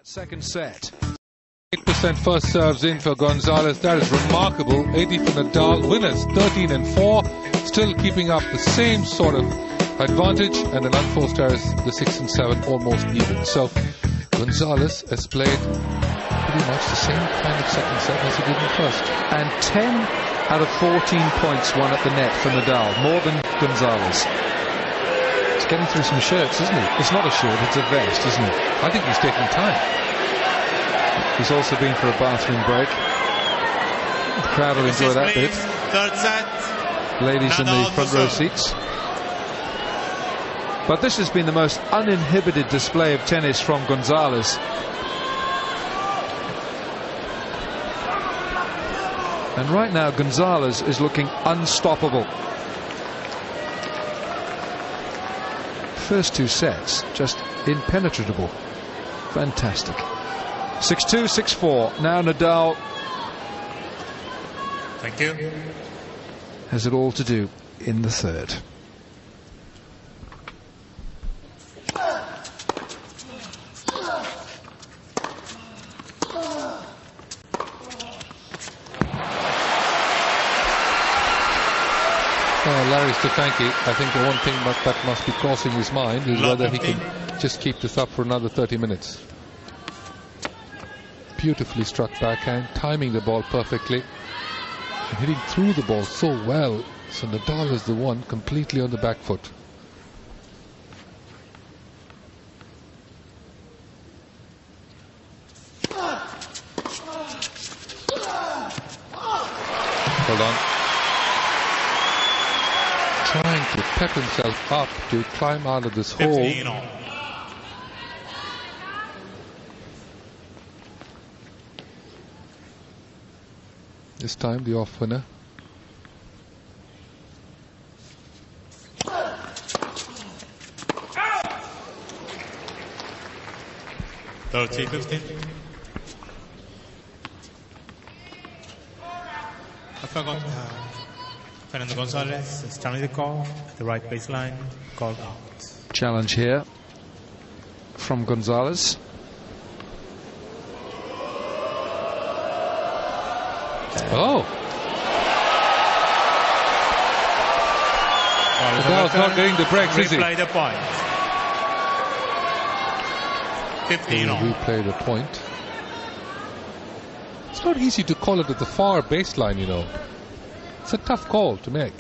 that second set. 8% first serves in for Gonzalez. That is remarkable. 80 for Nadal. Winners 13 and 4. Still keeping up the same sort of advantage. And then unforced errors, the 6 and 7, almost even. So Gonzalez has played pretty much the same kind of second set as he did in first. And 10 out of 14 points won at the net for Nadal. More than Gonzalez. He's getting through some shirts, isn't he? It's not a shirt, it's a vest, isn't it? I think he's taking time. He's also been for a bathroom break. The crowd will enjoy that bit. Third set. Ladies in the front row seats. But this has been the most uninhibited display of tennis from Gonzalez. And right now Gonzalez is looking unstoppable. First two sets just impenetrable. Fantastic. 6-2, 6-4. Now Nadal, Thank you. has it all to do in the third. Larry Stefanki, I think the one thing that must be crossing his mind is whether he can just keep this up for another 30 minutes. Beautifully struck backhand, timing the ball perfectly, and hitting through the ball so well. So Nadal is the one completely on the back foot. Hold on. Trying to pep himself up to climb out of this hole. 15 all. This time the off winner. Third 15. I forgot. Fernando Gonzalez is turning the call at the right baseline. Called out. Challenge here from Gonzalez. Oh! Nadal's not getting the breaks, is he? Replay the point. 15 all. Replay the point. It's not easy to call it at the far baseline, you know. It's a tough call to make.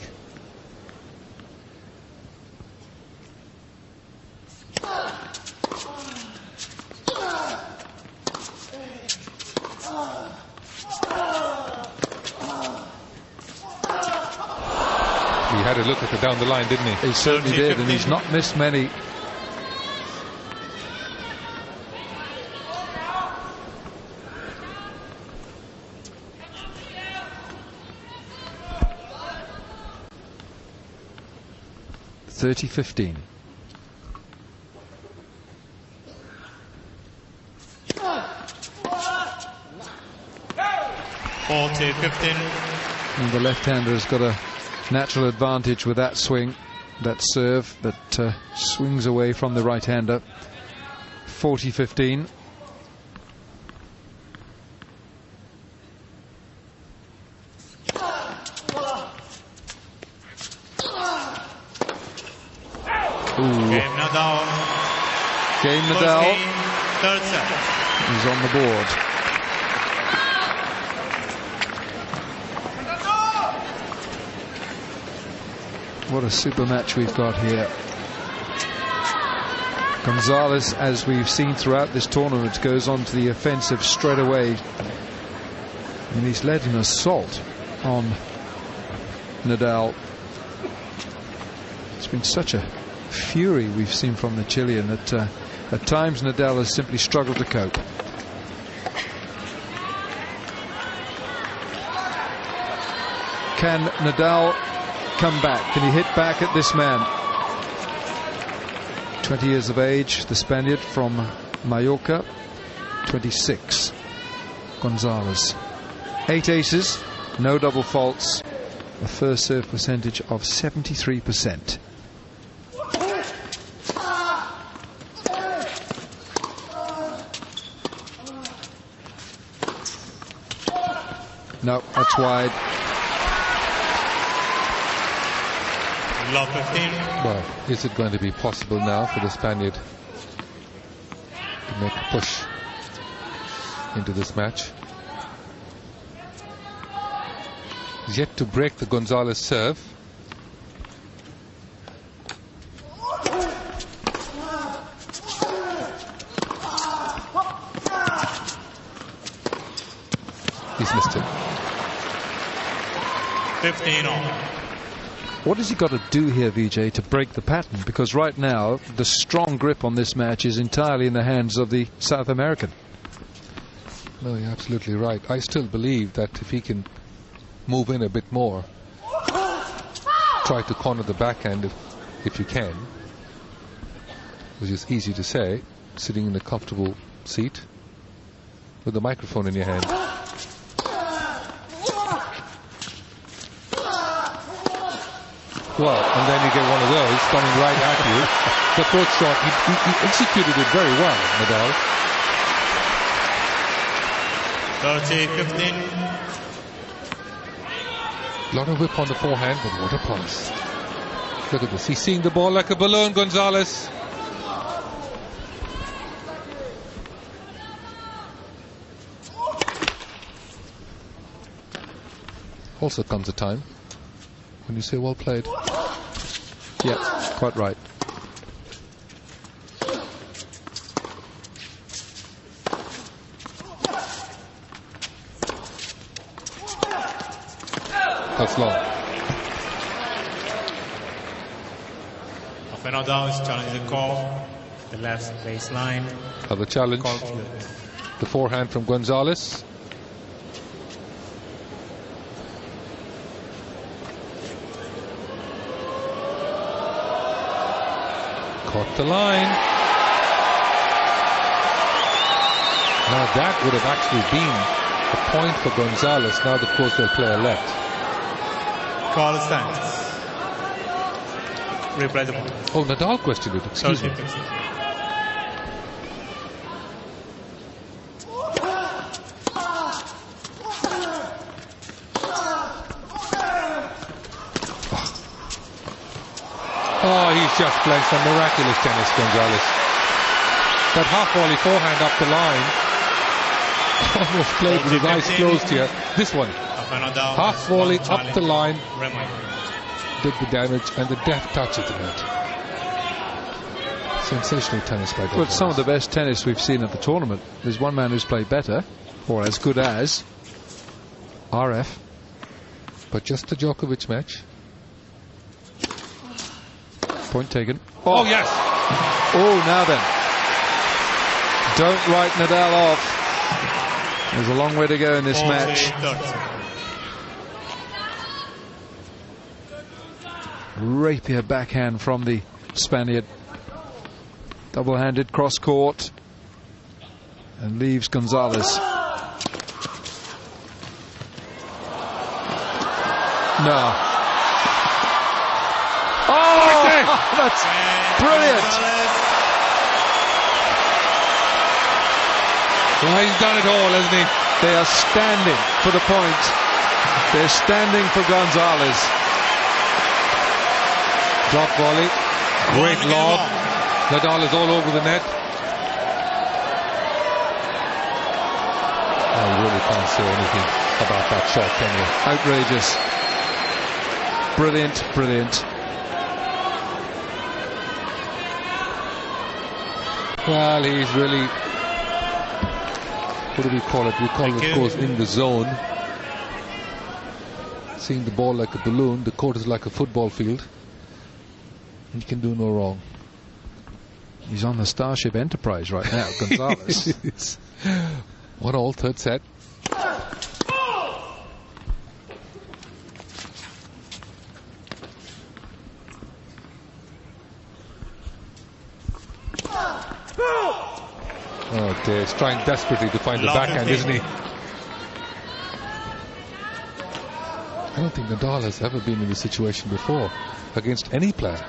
He had a look at it down the line, didn't he? He certainly did, and he's not missed many. (30-15). And the left-hander has got a natural advantage with that swing, that serve that swings away from the right-hander. 40-15. Game Nadal. Game Nadal. Third set. He's on the board. What a super match we've got here. Gonzalez, as we've seen throughout this tournament, goes on to the offensive straight away. And he's led an assault on Nadal. It's been such a fury we've seen from the Chilean that at times Nadal has simply struggled to cope. Can Nadal come back? Can he hit back at this man? 20 years of age, the Spaniard from Mallorca. 26, Gonzalez. 8 aces, no double faults, a first serve percentage of 73%. No, that's wide. Love 15. Well, is it going to be possible now for the Spaniard to make a push into this match? He's yet to break the Gonzalez serve. He's missed it. 15 all. What has he got to do here, Vijay, to break the pattern? Because right now, the strong grip on this match is entirely in the hands of the South American. No, you're absolutely right. I still believe that if he can move in a bit more, try to corner the backhand if you can, which is easy to say, sitting in a comfortable seat with the microphone in your hand. Well, and then you get one of those coming right at you. The fourth shot, he executed it very well, Nadal. 30-15. A lot of whip on the forehand, but what a pass. Look at this. He's seeing the ball like a balloon, Gonzalez. Also comes a time when you say well played. Yeah, quite right. That's long. Nadal is challenging the call. The left baseline. Other challenge. The forehand from Gonzalez. Caught the line. Now that would have actually been a point for Gonzalez. Now the course will play a left. Call stands. Replay the ball. Oh, Nadal questioned it. Excuse me. Oh, he's just playing some miraculous tennis, Gonzalez. That half volley forehand up the line. Almost played with his eyes closed here. This one. Half volley up the line. Did the damage and the deft touch at the net. Sensational tennis by Gonzalez. Well, it's some of the best tennis we've seen at the tournament. There's one man who's played better, or as good as, RF. But just the Djokovic match. Point taken. Oh, yes. Oh, now then. Don't write Nadal off. There's a long way to go in this match. Rapier backhand from the Spaniard. Double-handed cross court. And leaves Gonzalez. No. Oh, that's brilliant. Well, he's done it all, hasn't he? They are standing for the point. They're standing for Gonzalez. Drop volley. Great lob. Nadal is all over the net. I really can't say anything about that shot, can you? Outrageous. Brilliant, brilliant. Well, he's really, what do we call it? We call it, of course, in the zone. Seeing the ball like a balloon. The court is like a football field. He can do no wrong. He's on the Starship Enterprise right now, Gonzalez. 1-1, third set. Oh dear, he's trying desperately to find the backhand, isn't he? I don't think Nadal has ever been in this situation before against any player.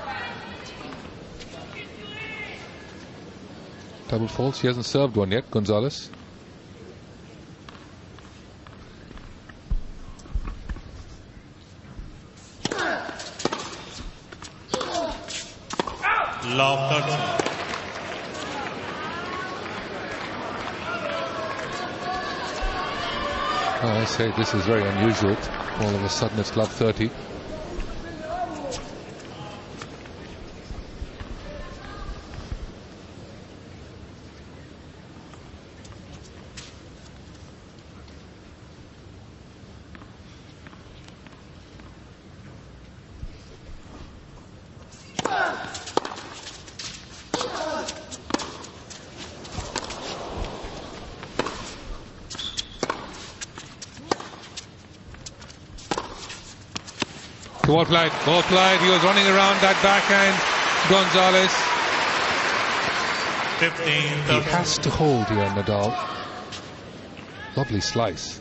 Double faults, he hasn't served one yet, Gonzalez. love 13. I say this is very unusual. All of a sudden it's love 30. Ball played. He was running around that backhand. Gonzalez. 15, He has to hold here, Nadal. Lovely slice.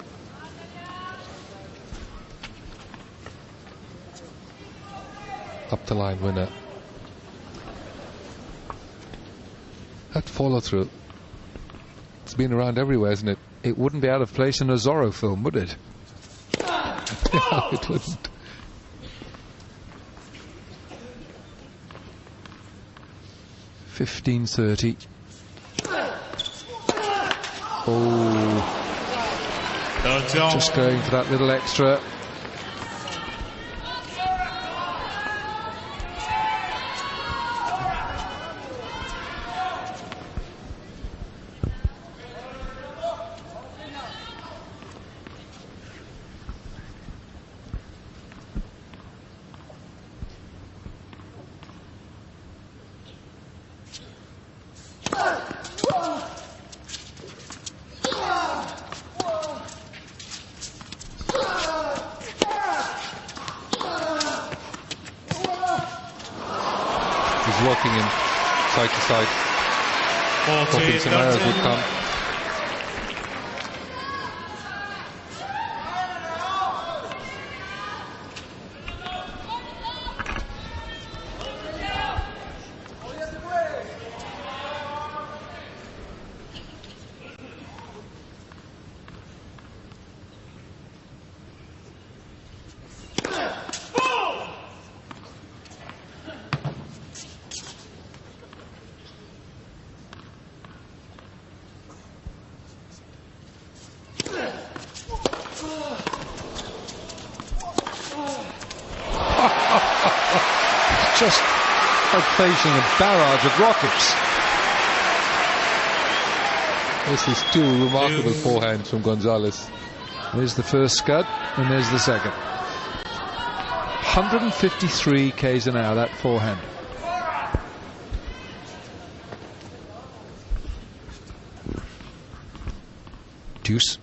Up the line winner. That follow through. It's been around everywhere, isn't it? It wouldn't be out of place in a Zorro film, would it? No, it wouldn't. $15.30. Oh, just going for that little extra. Working in side to side, hoping some errors would come. Just like facing a barrage of rockets. This is two remarkable forehands from Gonzalez. There's the first scud, and there's the second. 153 k's an hour, that forehand. Deuce.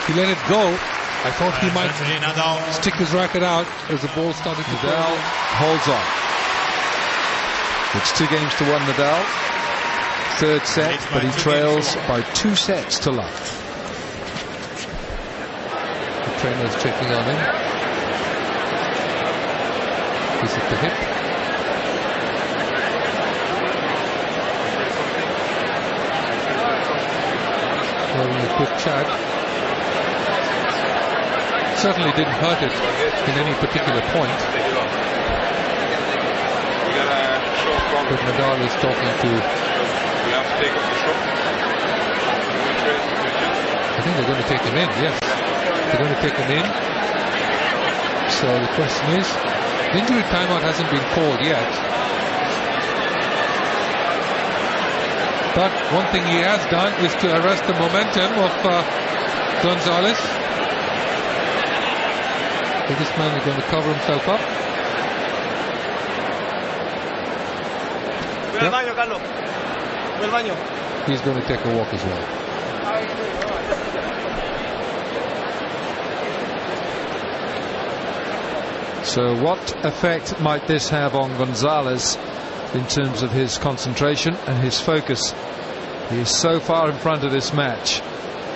He let it go. I thought he might stick his racket out as the ball started to go. Nadal holds on. It's 2 games to 1 Nadal. Third set, but he trails by 2 sets to love. The trainer's checking on him. He's at the hip. Having a quick chat. Certainly didn't hurt it in any particular point. But Nadal is talking to... I think they're going to take him in, yes. They're going to take him in. So the question is, the injury timeout hasn't been called yet. But one thing he has done is to arrest the momentum of Gonzalez. So this man is going to cover himself up. Yep. He's going to take a walk as well. So what effect might this have on Gonzalez in terms of his concentration and his focus. He is so far in front of this match,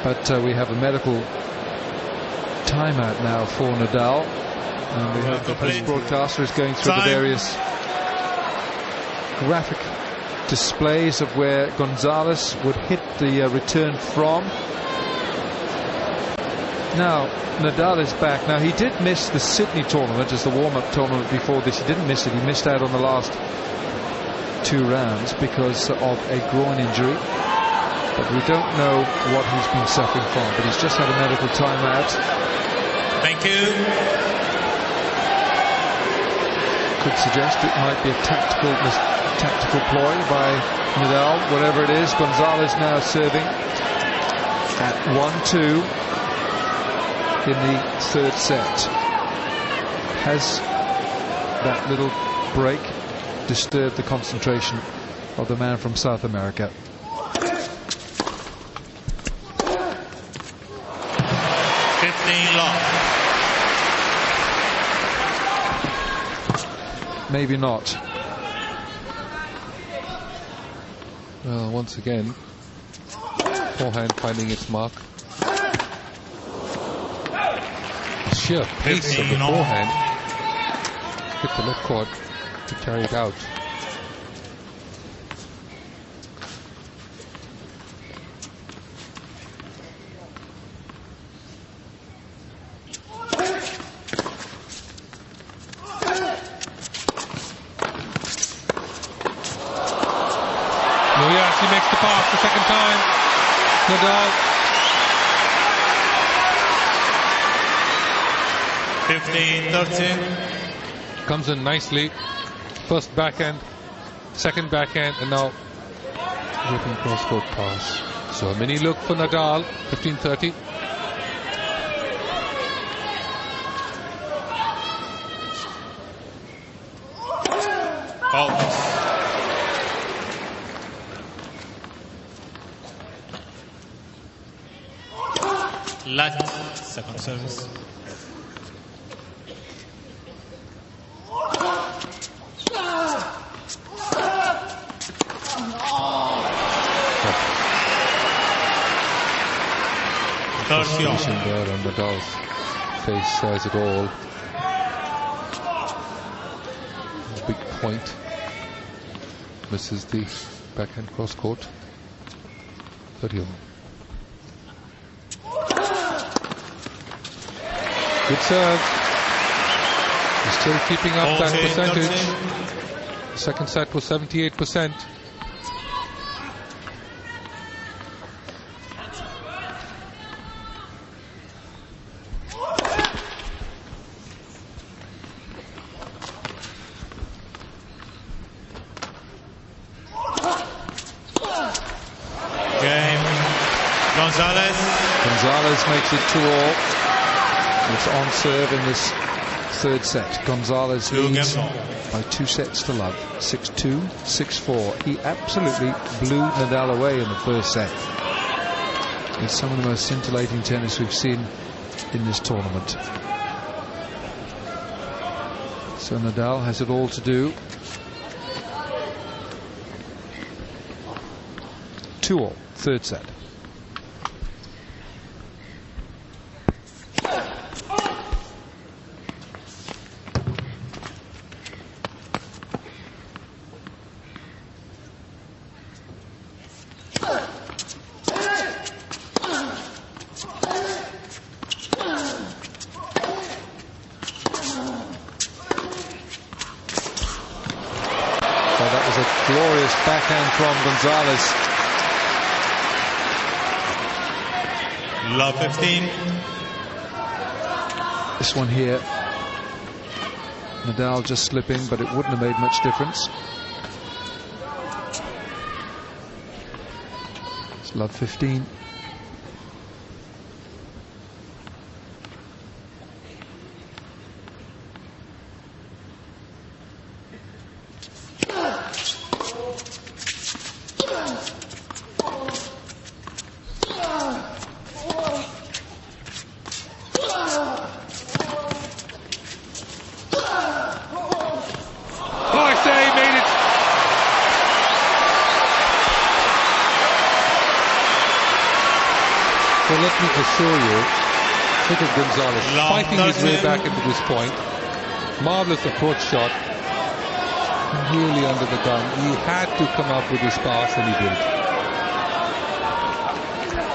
but we have a medical timeout now for Nadal, and we have the post broadcaster is going through the various graphic displays of where Gonzalez would hit the return from. Now Nadal is back. Now he did miss the Sydney tournament as the warm-up tournament before this. He didn't miss it. He missed out on the last 2 rounds because of a groin injury, but we don't know what he's been suffering from. But he's just had a medical timeout. Thank you. Could suggest it might be a tactical ploy by Nadal. Whatever it is, Gonzalez now serving at 1-2 in the 3rd set. Has that little break disturbed the concentration of the man from South America? Maybe not. Well, once again, forehand finding its mark. The sheer pace of the forehand hit the left court to carry it out. He makes the pass the second time. Nadal. 15-13. Comes in nicely. First backhand, second backhand, and now ripping cross-court pass. So a mini look for Nadal. 15-30. Last second service. Frustration there on Nadal's face says it all. A big point. Misses the backhand cross court. 30-all. Good serve. He's still keeping up that percentage. The second set was 78%. Game. Gonzalez makes it 2-all. It's on serve in this 3rd set. Gonzalez leads by 2 sets to love. 6-2, 6-4. He absolutely blew Nadal away in the 1st set. It's some of the most scintillating tennis we've seen in this tournament. So Nadal has it all to do. 2-all, 3rd set. Glorious backhand from Gonzalez. Love 15. This one here, Nadal just slipping, but it wouldn't have made much difference. It's love 15. let me assure you, look at Gonzalez fighting his way back into this point. Marvelous approach shot. Really under the gun. He had to come up with his pass, and he did.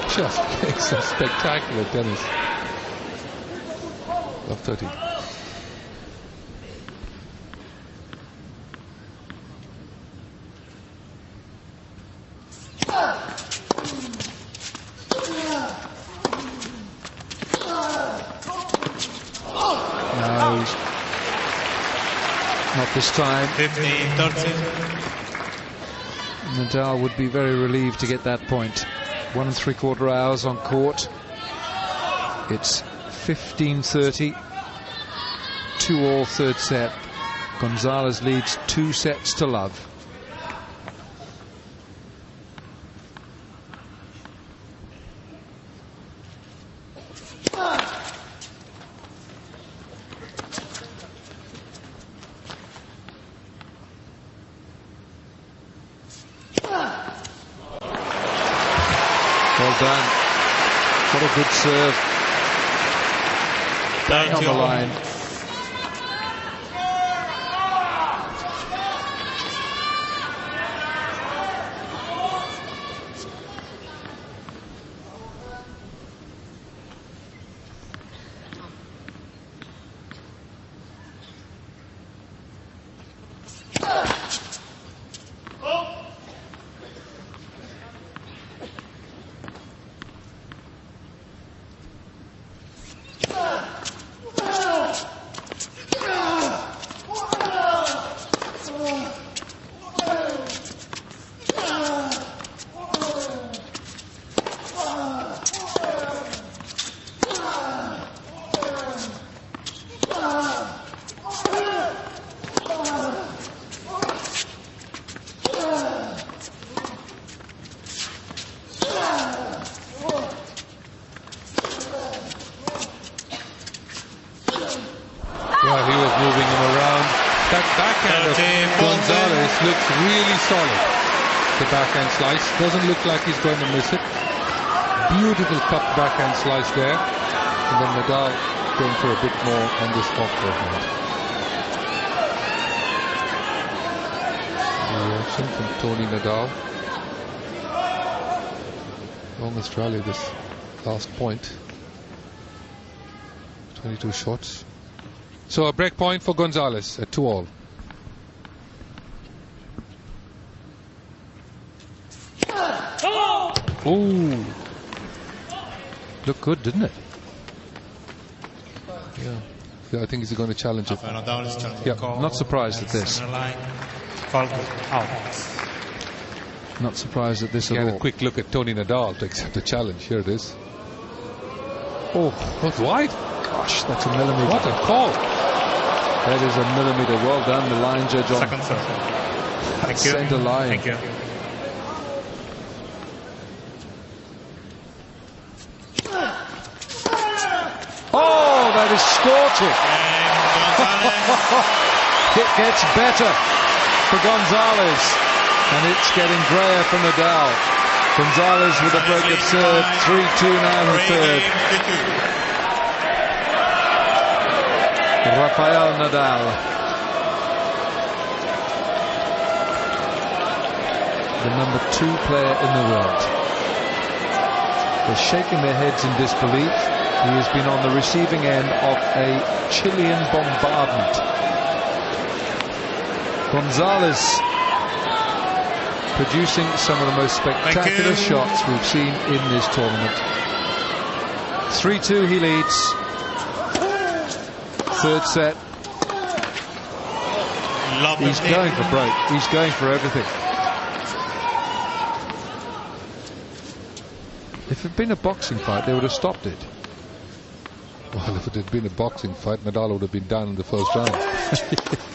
Just playing some spectacular tennis. Love 30. Not this time. 15-13. Nadal would be very relieved to get that point. 1 3/4 hours on court. It's 15-30. 2-all third set. Gonzalez leads 2 sets to love. Well done. What a good serve. Bang on the line. Yeah, he was moving him around. That backhand of Gonzalez looks really solid. The backhand slice doesn't look like he's going to miss it. Beautiful cup backhand slice there. And then Nadal going for a bit more on this off-court hand. Reaction from Tony Nadal. Longest rally this last point. 22 shots. So a break point for Gonzalez at 2-all. Ooh. Looked good, didn't it? Yeah, I think he's going to challenge it. Yeah, not surprised at this. Not surprised at this at all. Again, a quick look at Tony Nadal to accept the challenge. Here it is. Oh, that's wide. Gosh, that's a millimeter. What a call. That is a millimeter. Well done, the line judge on Second serve. Thank you. center line. Thank you. Oh, that is scorching. It gets better for Gonzalez, and it's getting grayer for Nadal. Gonzalez with a break of serve. 3-2 now in the third. Rafael Nadal, the number 2 player in the world. They're shaking their heads in disbelief. He has been on the receiving end of a Chilean bombardment. Gonzalez producing some of the most spectacular shots we've seen in this tournament. 3-2 he leads. Third set. He's going for break. He's going for everything. If it had been a boxing fight, they would have stopped it. Well, if it had been a boxing fight, Nadal would have been down in the first round.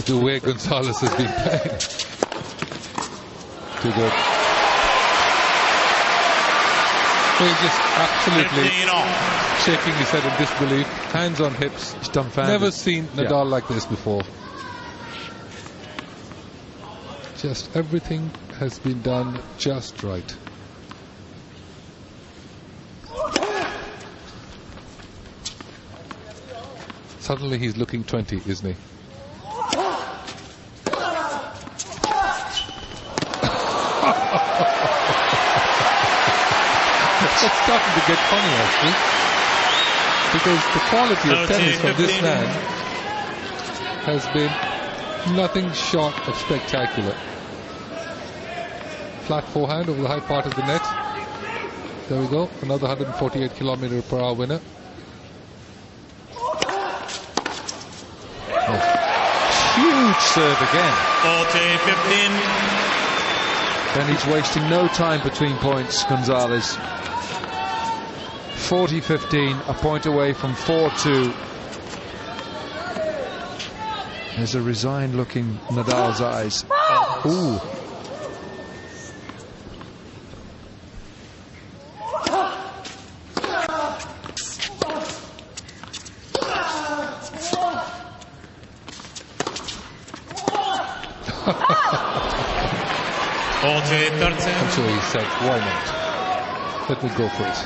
The way Gonzalez has been playing. Too good. He's just absolutely shaking his head in disbelief. Hands on hips. He's dumbfounded. Never seen Nadal like this before. Just everything has been done just right. Suddenly he's looking 20, isn't he? It's starting to get funny, actually, because the quality of tennis from this man has been nothing short of spectacular. Flat forehand over the high part of the net. There we go, another 148 km/h winner. Huge serve again. 40-15. And he's wasting no time between points, Gonzalez. 40-15, a point away from 4-2. There's a resigned look in Nadal's eyes. Ooh. I'm sure he said, why not? Let me go for it.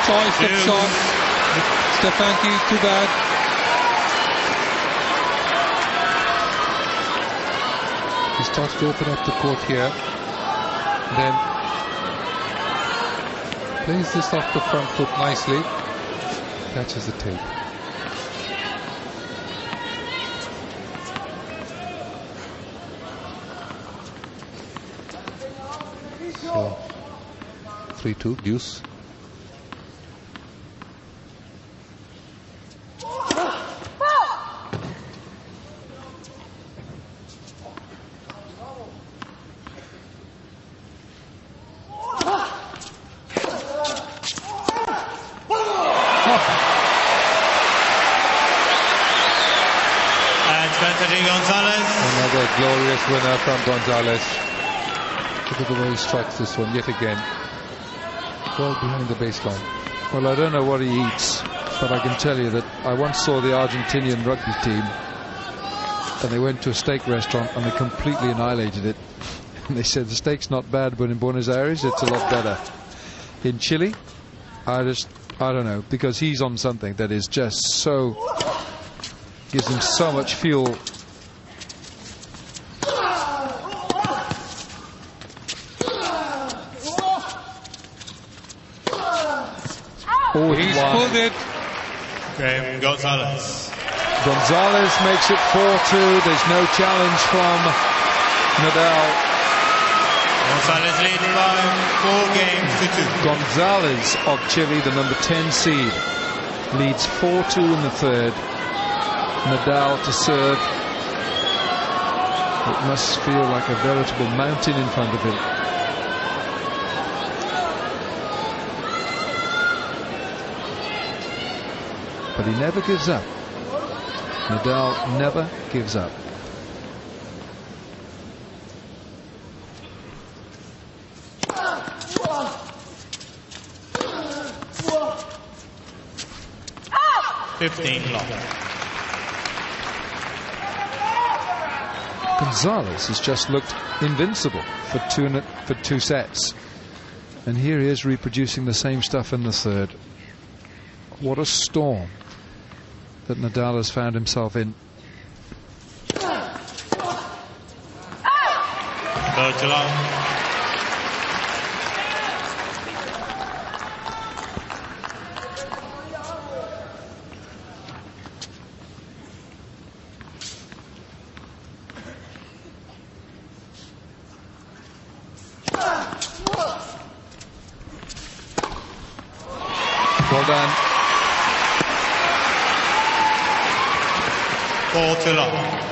Choice of shot. Stefanki, too bad. He starts to open up the court here. Then plays this off the front foot nicely. Catches the tape. So 3-2, deuce. Gonzalez. Another glorious winner from Gonzalez. Look at the way he strikes this one yet again. Well behind the baseline. Well, I don't know what he eats, but I can tell you that I once saw the Argentinian rugby team, and they went to a steak restaurant and they completely annihilated it. And they said the steak's not bad, but in Buenos Aires it's a lot better. In Chile, I don't know, because he's on something that is just so, gives him so much fuel. Oh, he's pulled it. Okay, Gonzalez. Gonzalez makes it 4-2. There's no challenge from Nadal. Gonzalez leads by 4 games to 2. Gonzalez of Chile, the number 10 seed, leads 4-2 in the third. Nadal to serve. It must feel like a veritable mountain in front of him. But he never gives up. Nadal never gives up. Gonzalez has just looked invincible for two sets, and here he is reproducing the same stuff in the third. What a storm that Nadal has found himself in. Well done. 4-2.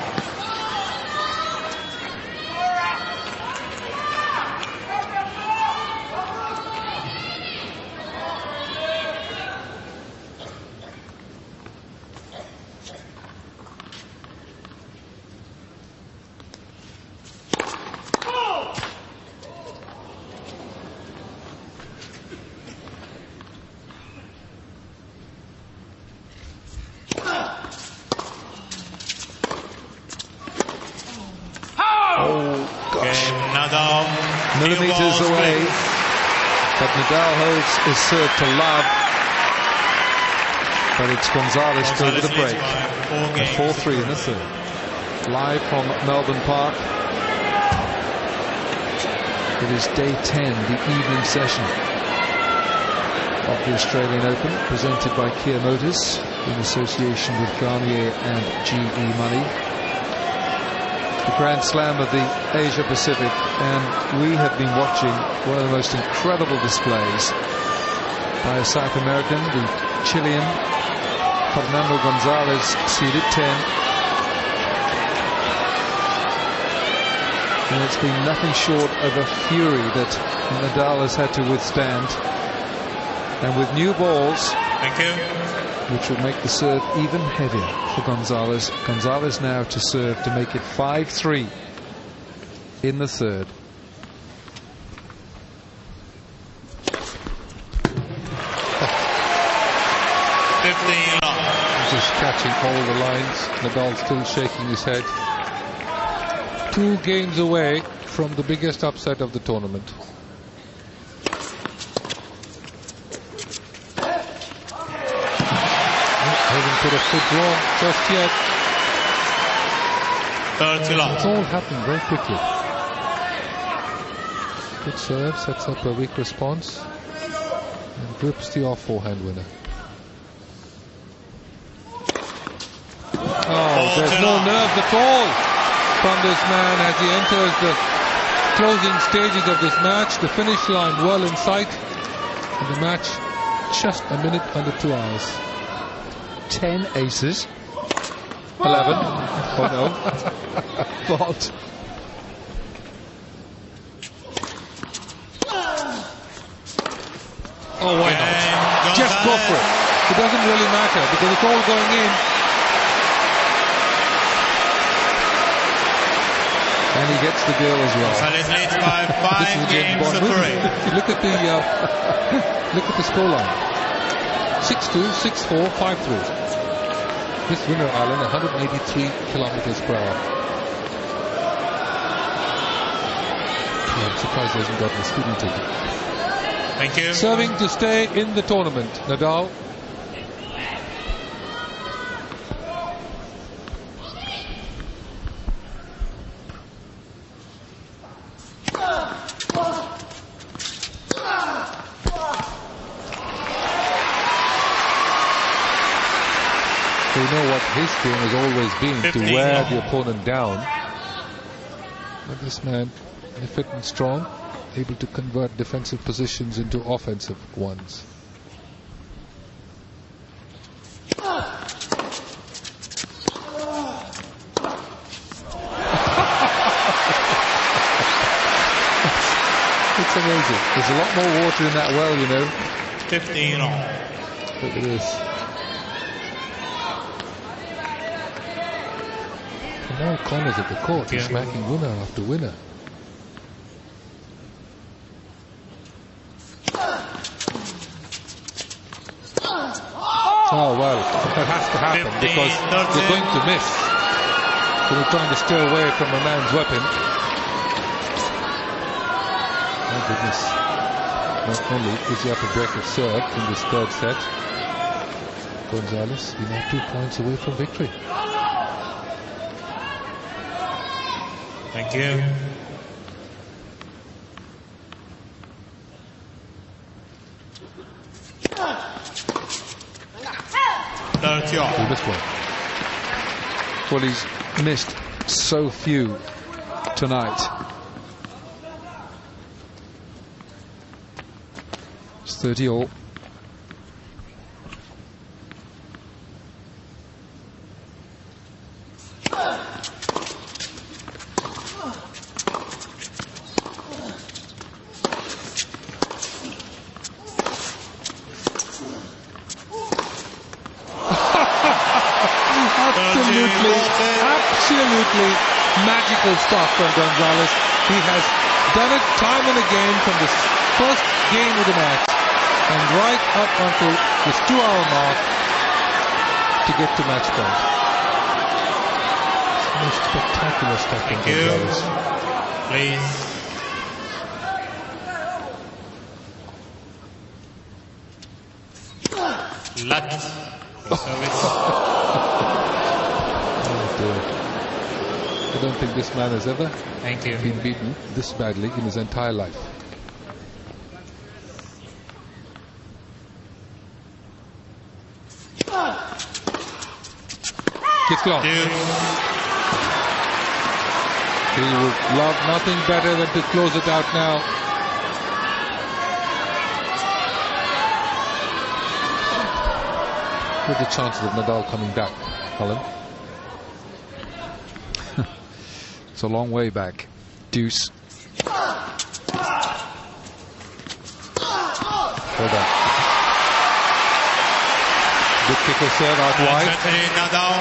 Nadal millimeters away, but Nadal holds his serve to love. But it's Gonzalez still with the break. 4-3 in the third. Live from Melbourne Park. It is day 10, the evening session of the Australian Open, presented by Kia Motors in association with Garnier and GE Money. The Grand Slam of the Asia Pacific, and we have been watching one of the most incredible displays by a South American, the Chilean Fernando Gonzalez, seeded 10. And it's been nothing short of a fury that Nadal has had to withstand. And with new balls, thank you, which will make the serve even heavier for Gonzalez. Gonzalez now to serve to make it 5-3 in the third. Just catching all the lines. Nadal still shaking his head. 2 games away from the biggest upset of the tournament. Hasn't put a foot wrong just yet. It's all happened very quickly. Good serve, sets up a weak response and grips the off forehand winner. Oh, there's no nerves at all from this man as he enters the closing stages of this match. The finish line well in sight, and the match just a minute under 2 hours. 10 aces. 11. Oh no. Fault. Oh, why not? Just go for it. It doesn't really matter because it's all going in. And he gets the girl as well. Gonzalez leads by 5 games to 3. Look at the scoreline. 6-2, 6-4, 5-3. This winner, Alan, 183 kilometers per hour. I'm surprised he hasn't gotten a speeding ticket. Thank you. Serving to stay in the tournament, Nadal. So you know what his game has always been, to wear the opponent down. But this man, fit and strong, able to convert defensive positions into offensive ones. It's amazing. There's a lot more water in that well, you know. 15 all. Look at this. From all corners of the court, he's smacking winner after winner. Oh well, that has to happen because they're going to miss. So they're trying to steer away from a man's weapon. My goodness. Not only is he up a break of serve in this third set, Gonzalez, he's now 2 points away from victory. Thank you. He missed one. Well, he's missed so few tonight. It's 30 all. absolutely magical stuff from Gonzalez. He has done it time and again from the first game of the match and right up until this 2-hour mark to get to match point. Most spectacular stuff from Gonzalez. Please. Lut. Service. Oh dear. I don't think this man has ever been beaten this badly in his entire life. Kick long. He would love nothing better than to close it out now. What are the chances of Nadal coming back, Alan? It's a long way back. Deuce. Well done. Good kicker serve out wide. Nadal.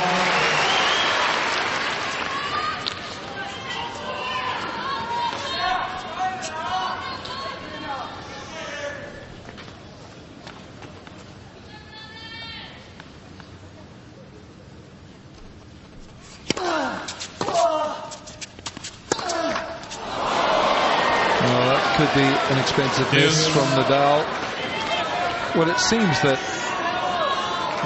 Could be an expensive miss from Nadal. Well, it seems that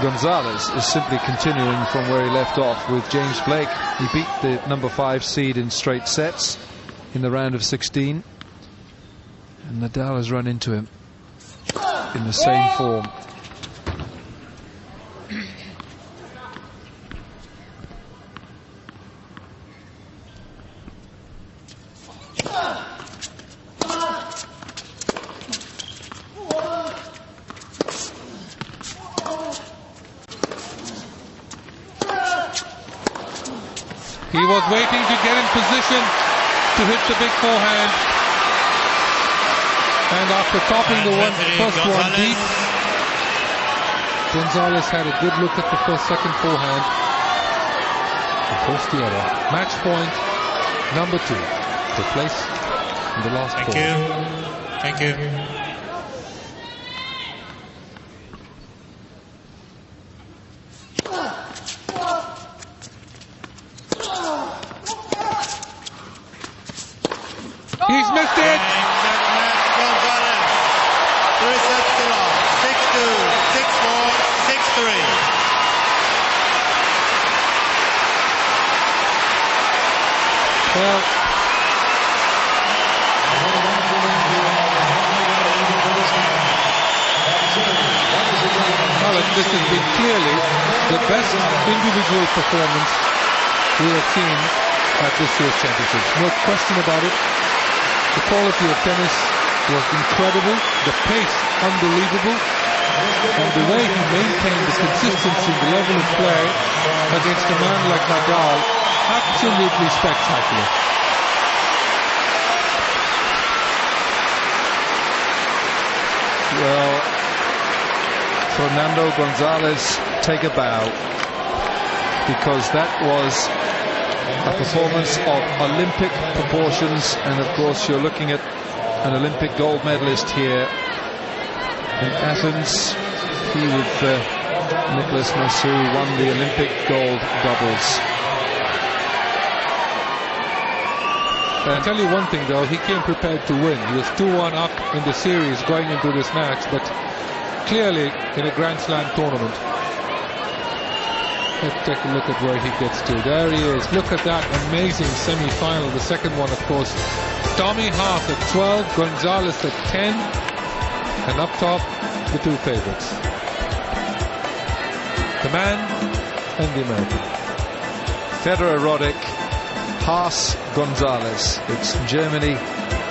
Gonzalez is simply continuing from where he left off with James Blake. He beat the number 5 seed in straight sets in the round of 16, and Nadal has run into him in the same form. He was waiting to get in position to hit the big forehand. And after topping the first one deep, Gonzalez had a good look at the second forehand. And forced the error. Match point number 2. The place in the last ball. Thank you. He's missed it! Gonzalez. 3 sets to love. 6-2, 6-4, 6-3. Well, this has been clearly the best individual performance we have seen at this year's championships. No question about it. The quality of tennis was incredible, the pace unbelievable, and the way he maintained the consistency, the level of play against a man like Nadal, absolutely spectacular. Well, Fernando Gonzalez, take a bow, because that was a performance of Olympic proportions, and of course you're looking at an Olympic gold medalist here in Athens. He with Nicolas Massou won the Olympic gold doubles. I'll tell you one thing though, he came prepared to win. He was 2-1 up in the series going into this match, but clearly in a Grand Slam tournament. Let's take a look at where he gets to. There he is. Look at that amazing semi-final. The second one, of course, Tommy Haas at 12, Gonzalez at 10, and up top, the 2 favorites. The man and the American. Federer, Roddick, Haas, Gonzalez. It's Germany,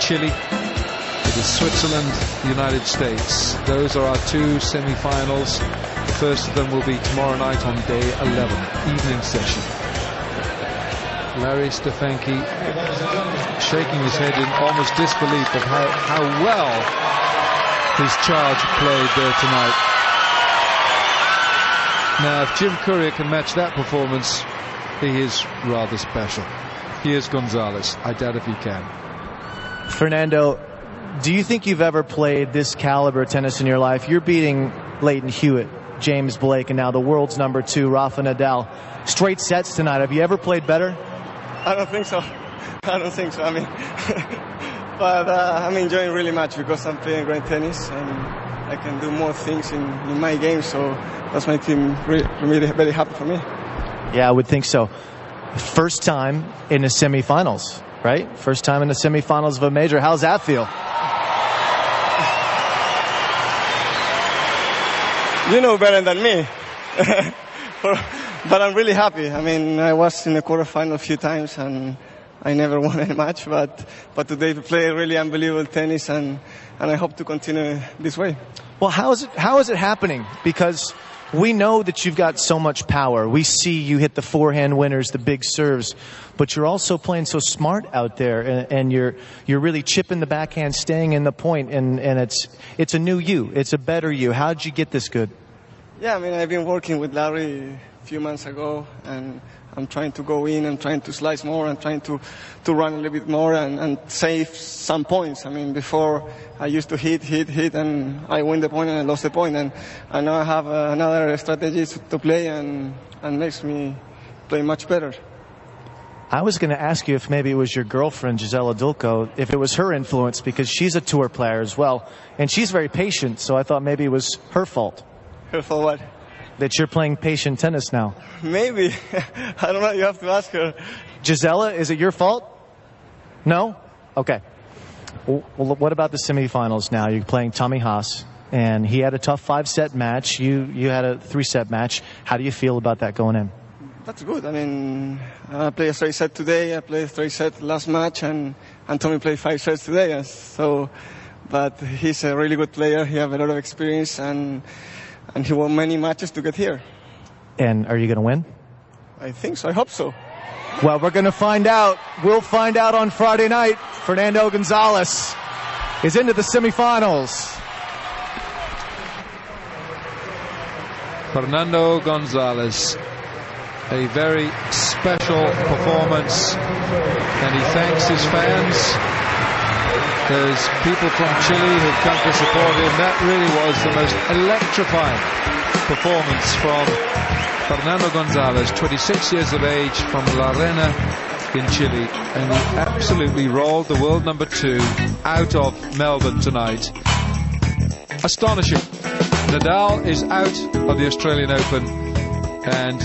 Chile. It is Switzerland, United States. Those are our 2 semi-finals. The first of them will be tomorrow night on day 11, evening session. Larry Stefanki shaking his head in almost disbelief of how well his charge played there tonight. Now, if Jim Courier can match that performance, he is rather special. Here's Gonzalez. I doubt if he can. Fernando, do you think you've ever played this caliber of tennis in your life? You're beating Leighton Hewitt, James Blake, and now the world's #2, Rafa Nadal. Straight sets tonight. Have you ever played better? I don't think so. I don't think so. I mean, but I'm enjoying really much because I'm playing great tennis and I can do more things in my game. So that's my team really very happy for me. Yeah, I would think so. First time in the semifinals, right? First time in the semifinals of a major. How's that feel? You know better than me. But I'm really happy. I mean, I was in the quarterfinal a few times and I never won any match. But today we play really unbelievable tennis and I hope to continue this way. Well, how is it happening? Because we know that you've got so much power. We see you hit the forehand winners, the big serves, but you're also playing so smart out there, and you're really chipping the backhand, staying in the point, and it's a new you. It's a better you. How did you get this good? Yeah, I mean, I've been working with Larry a few months ago, and I'm trying to go in and trying to slice more and trying to run a little bit more and save some points. I mean, before I used to hit, and I win the point and I lost the point. And now I have another strategy to play and makes me play much better. I was going to ask you if maybe it was your girlfriend, Gisela Dulko, if it was her influence, because she's a tour player as well. And she's very patient, so I thought maybe it was her fault. Her fault what? That you're playing patient tennis now. Maybe. I don't know. You have to ask her. Gisela, is it your fault? No? Okay. Well, what about the semifinals now? You're playing Tommy Haas, and he had a tough 5-set match. You had a 3-set match. How do you feel about that going in? That's good. I mean, I played a straight set today. I played a straight set last match, and Tommy played 5 sets today. So, but he's a really good player. He has a lot of experience, and he won many matches to get here. And are you going to win? I think so. I hope so. Well, we're going to find out. We'll find out on Friday night. Fernando Gonzalez is into the semifinals. Fernando Gonzalez, a very special performance, and he thanks his fans. There's people from Chile who've come to support him. That really was the most electrifying performance from Fernando Gonzalez, 26 years of age, from La Arena in Chile, and he absolutely rolled the world #2 out of Melbourne tonight. Astonishing. Nadal is out of the Australian Open, and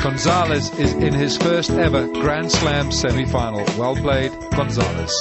Gonzalez is in his first ever Grand Slam semi-final. Well played, Gonzalez.